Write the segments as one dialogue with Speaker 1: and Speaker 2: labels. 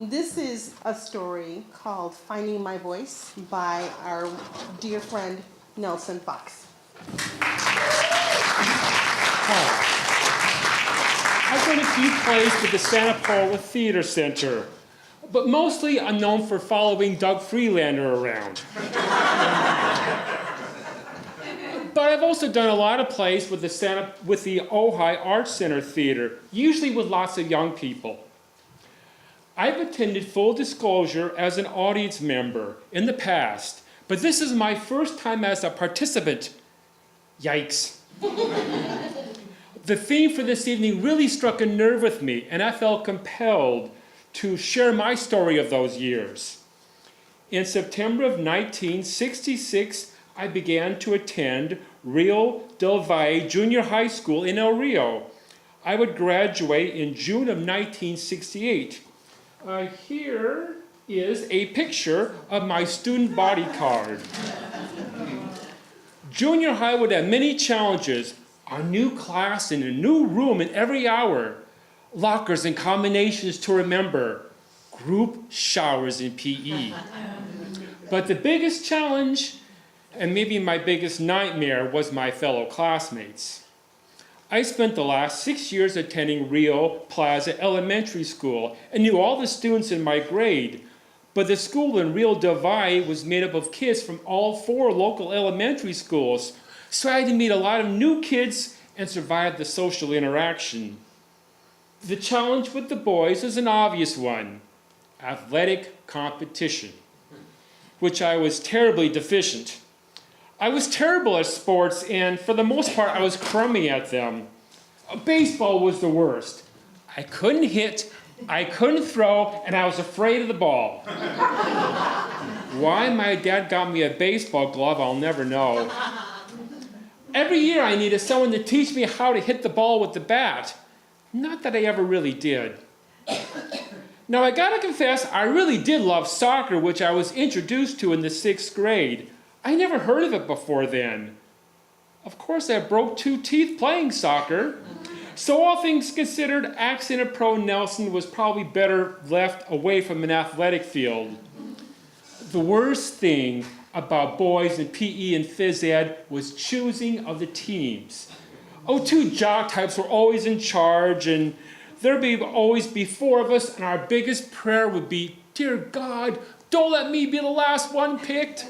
Speaker 1: This is a story called Finding My Voice by our dear friend Nelson Fox.
Speaker 2: I've done a few plays with the Santa Paula Theater Center, but mostly I'm known for following Doug Freelander around. But I've also done a lot of plays with the Ojai Arts Center Theater, usually with lots of young people. I've attended Full Disclosure as an audience member in the past, but this is my first time as a participant. Yikes. The theme for this evening really struck a nerve with me, and I felt compelled to share my story of those years. In September of 1966, I began to attend Rio del Valle Junior High School in El Rio. I would graduate in June of 1968. Here is a picture of my student body card. Junior high would have many challenges: a new class in a new room in every hour, lockers and combinations to remember, group showers in PE. But the biggest challenge, and maybe my biggest nightmare, was my fellow classmates. I spent the last 6 years attending Rio Plaza Elementary School and knew all the students in my grade, but the school in Rio del Valle was made up of kids from all 4 local elementary schools, so I had to meet a lot of new kids and survive the social interaction. The challenge with the boys is an obvious one: athletic competition, which I was terribly deficient. I was terrible at sports, and for the most part, I was crummy at them. Baseball was the worst. I couldn't hit, I couldn't throw, and I was afraid of the ball. Why my dad got me a baseball glove, I'll never know. Every year I needed someone to teach me how to hit the ball with the bat. Not that I ever really did. Now I gotta confess, I really did love soccer, which I was introduced to in the 6th grade. I never heard of it before then. Of course, I broke 2 teeth playing soccer. So all things considered, accident prone Nelson was probably better left away from an athletic field. The worst thing about boys in PE and phys ed was choosing of the teams. 2 jock types were always in charge, and there'd always be 4 of us, and our biggest prayer would be, "Dear God, don't let me be the last one picked."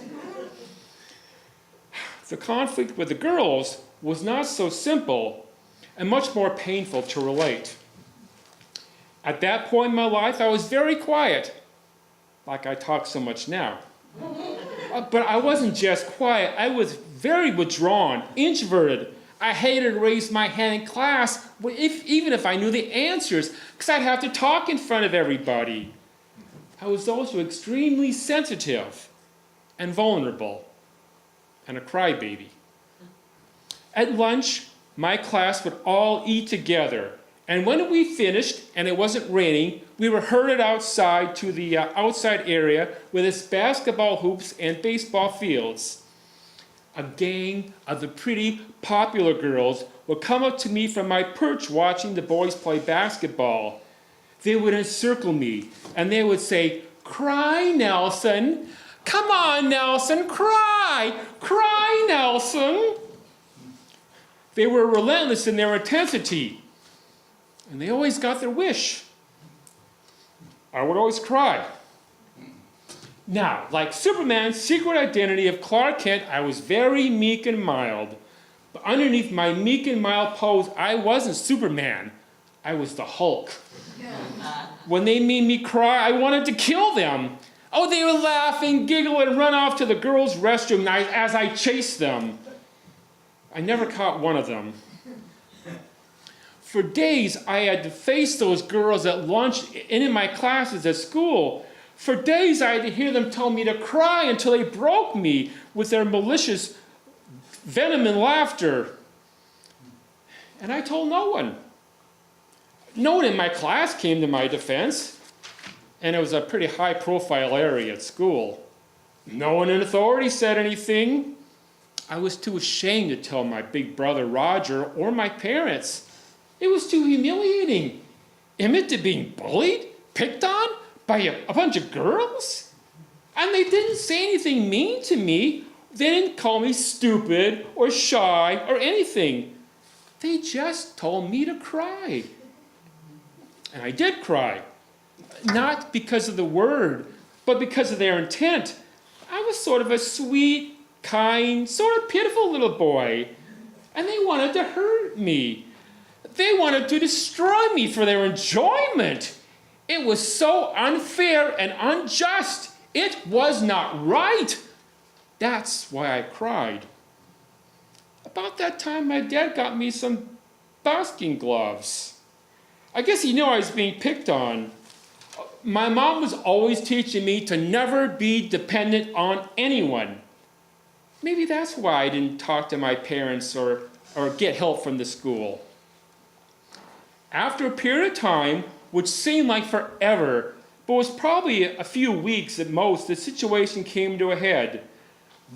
Speaker 2: The conflict with the girls was not so simple and much more painful to relate. At that point in my life, I was very quiet, like I talk so much now. But I wasn't just quiet, I was very withdrawn, introverted. I hated to raise my hand in class, even if I knew the answers, because I'd have to talk in front of everybody. I was also extremely sensitive and vulnerable, and a crybaby. At lunch, my class would all eat together, and when we finished and it wasn't raining, we were herded outside to the outside area with its basketball hoops and baseball fields. A gang of the pretty, popular girls would come up to me from my perch watching the boys play basketball. They would encircle me, and they would say, "Cry, Nelson! Come on, Nelson, cry! Cry, Nelson!" They were relentless in their intensity, and they always got their wish. I would always cry. Now, like Superman's secret identity of Clark Kent, I was very meek and mild. But underneath my meek and mild pose, I wasn't Superman. I was the Hulk. When they made me cry, I wanted to kill them. They would laugh and giggle and run off to the girls' restroom as I chased them. I never caught one of them. For days, I had to face those girls at lunch and in my classes at school. For days, I had to hear them tell me to cry until they broke me with their malicious venom and laughter. And I told no one. No one in my class came to my defense. And it was a pretty high-profile area at school. No one in authority said anything. I was too ashamed to tell my big brother Roger or my parents. It was too humiliating. Admit to being bullied, picked on, by a bunch of girls? And they didn't say anything mean to me. They didn't call me stupid or shy or anything. They just told me to cry. And I did cry. Not because of the word, but because of their intent. I was sort of a sweet, kind, sort of pitiful little boy. And they wanted to hurt me. They wanted to destroy me for their enjoyment. It was so unfair and unjust. It was not right. That's why I cried. About that time, my dad got me some basking gloves. I guess he knew I was being picked on. My mom was always teaching me to never be dependent on anyone. Maybe that's why I didn't talk to my parents or get help from the school. After a period of time, which seemed like forever, but was probably a few weeks at most, the situation came to a head.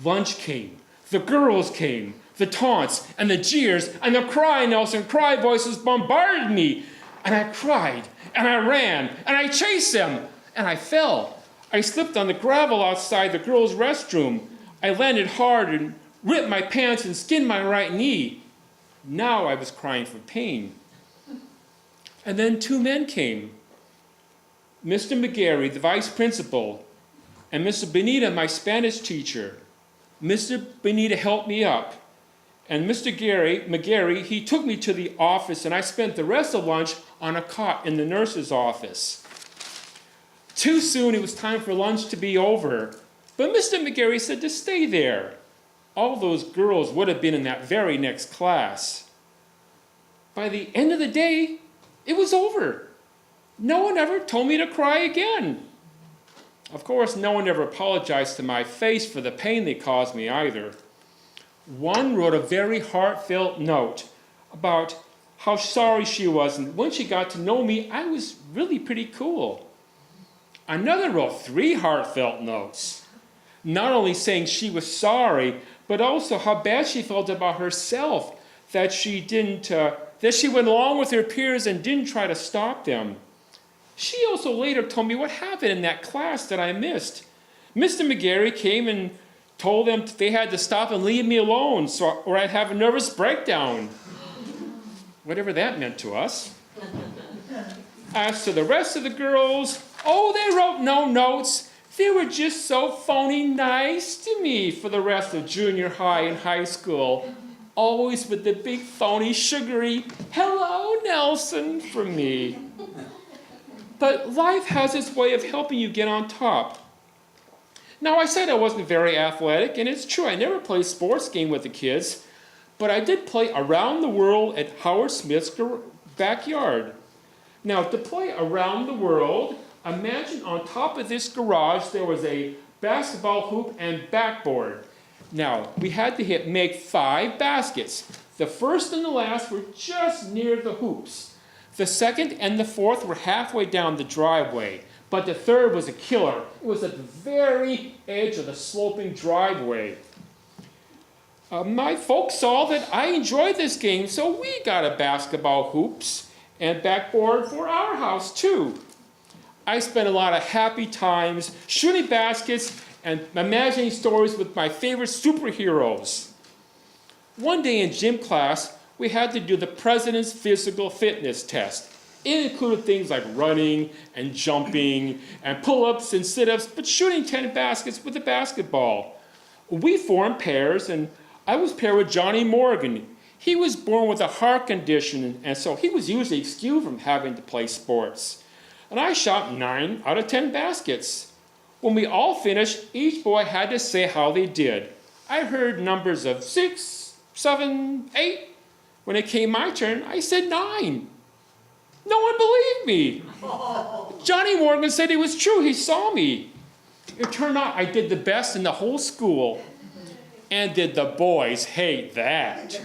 Speaker 2: Lunch came, the girls came, the taunts and the jeers and the crying yells and cry voices bombarded me. And I cried, and I ran, and I chased them, and I fell. I slipped on the gravel outside the girls' restroom. I landed hard and ripped my pants and skinned my right knee. Now I was crying for pain. And then two men came. Mr. McGarry, the vice principal, and Mr. Benita, my Spanish teacher. Mr. Benita helped me up. And Mr. McGarry, he took me to the office, and I spent the rest of lunch on a cot in the nurse's office. Too soon it was time for lunch to be over, but Mr. McGarry said to stay there. All those girls would have been in that very next class. By the end of the day, it was over. No one ever told me to cry again. Of course, no one ever apologized to my face for the pain they caused me either. One wrote a very heartfelt note about how sorry she was, and when she got to know me, I was really pretty cool. Another wrote 3 heartfelt notes, not only saying she was sorry, but also how bad she felt about herself, that she went along with her peers and didn't try to stop them. She also later told me what happened in that class that I missed. Mr. McGarry came and told them they had to stop and leave me alone or I'd have a nervous breakdown. Whatever that meant to us. As to the rest of the girls, they wrote no notes. They were just so phony nice to me for the rest of junior high and high school. Always with the big phony sugary, "Hello, Nelson," from me. But life has its way of helping you get on top. Now, I said I wasn't very athletic, and it's true, I never played sports game with the kids, but I did play around the world at Howard Smith's backyard. Now, to play around the world, imagine on top of this garage there was a basketball hoop and backboard. Now, we had to make 5 baskets. The first and the last were just near the hoops. The second and the fourth were halfway down the driveway, but the third was a killer. It was at the very edge of the sloping driveway. My folks saw that I enjoyed this game, so we got a basketball hoops and backboard for our house too. I spent a lot of happy times shooting baskets and imagining stories with my favorite superheroes. One day in gym class, we had to do the president's physical fitness test. It included things like running and jumping and pull-ups and sit-ups, but shooting 10 baskets with a basketball. We formed pairs, and I was paired with Johnny Morgan. He was born with a heart condition, and so he was usually excused from having to play sports. And I shot 9 out of 10 baskets. When we all finished, each boy had to say how they did. I heard numbers of 6, 7, 8. When it came my turn, I said 9. No one believed me. Johnny Morgan said it was true. He saw me. It turned out I did the best in the whole school. And did the boys hate that?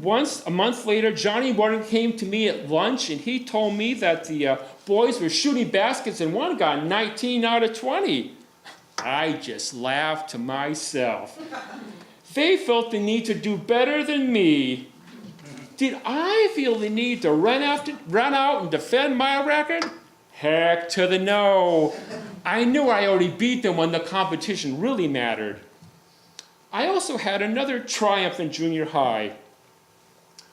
Speaker 2: Once, a month later, Johnny Morgan came to me at lunch, and he told me that the boys were shooting baskets, and one got 19 out of 20. I just laughed to myself. They felt the need to do better than me. Did I feel the need to run out and defend my record? Heck to the no. I knew I already beat them when the competition really mattered. I also had another triumph in junior high.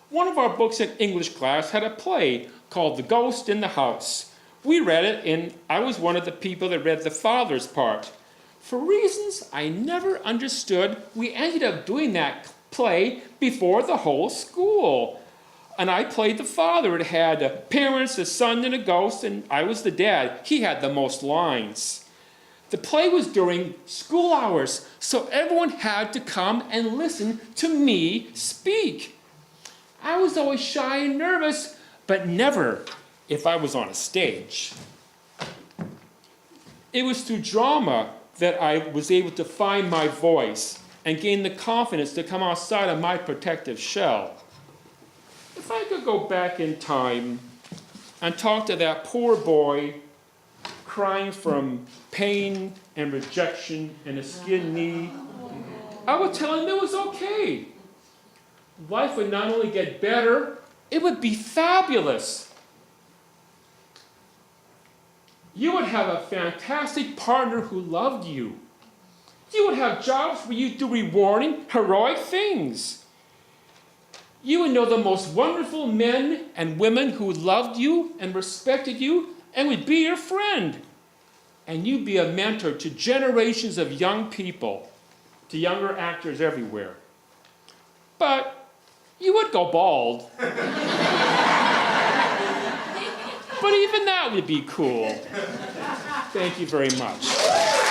Speaker 2: One of our books in English class had a play called The Ghost in the House. We read it, and I was one of the people that read the father's part. For reasons I never understood, we ended up doing that play before the whole school. And I played the father. It had parents, a son, and a ghost, and I was the dad. He had the most lines. The play was during school hours, so everyone had to come and listen to me speak. I was always shy and nervous, but never if I was on a stage. It was through drama that I was able to find my voice and gain the confidence to come outside of my protective shell. If I could go back in time and talk to that poor boy crying from pain and rejection and a skinned knee, I would tell him it was okay. Life would not only get better, it would be fabulous. You would have a fantastic partner who loved you. You would have jobs where you do rewarding, heroic things. You would know the most wonderful men and women who loved you and respected you and would be your friend. And you'd be a mentor to generations of young people, to younger actors everywhere. But you would go bald. But even that would be cool. Thank you very much.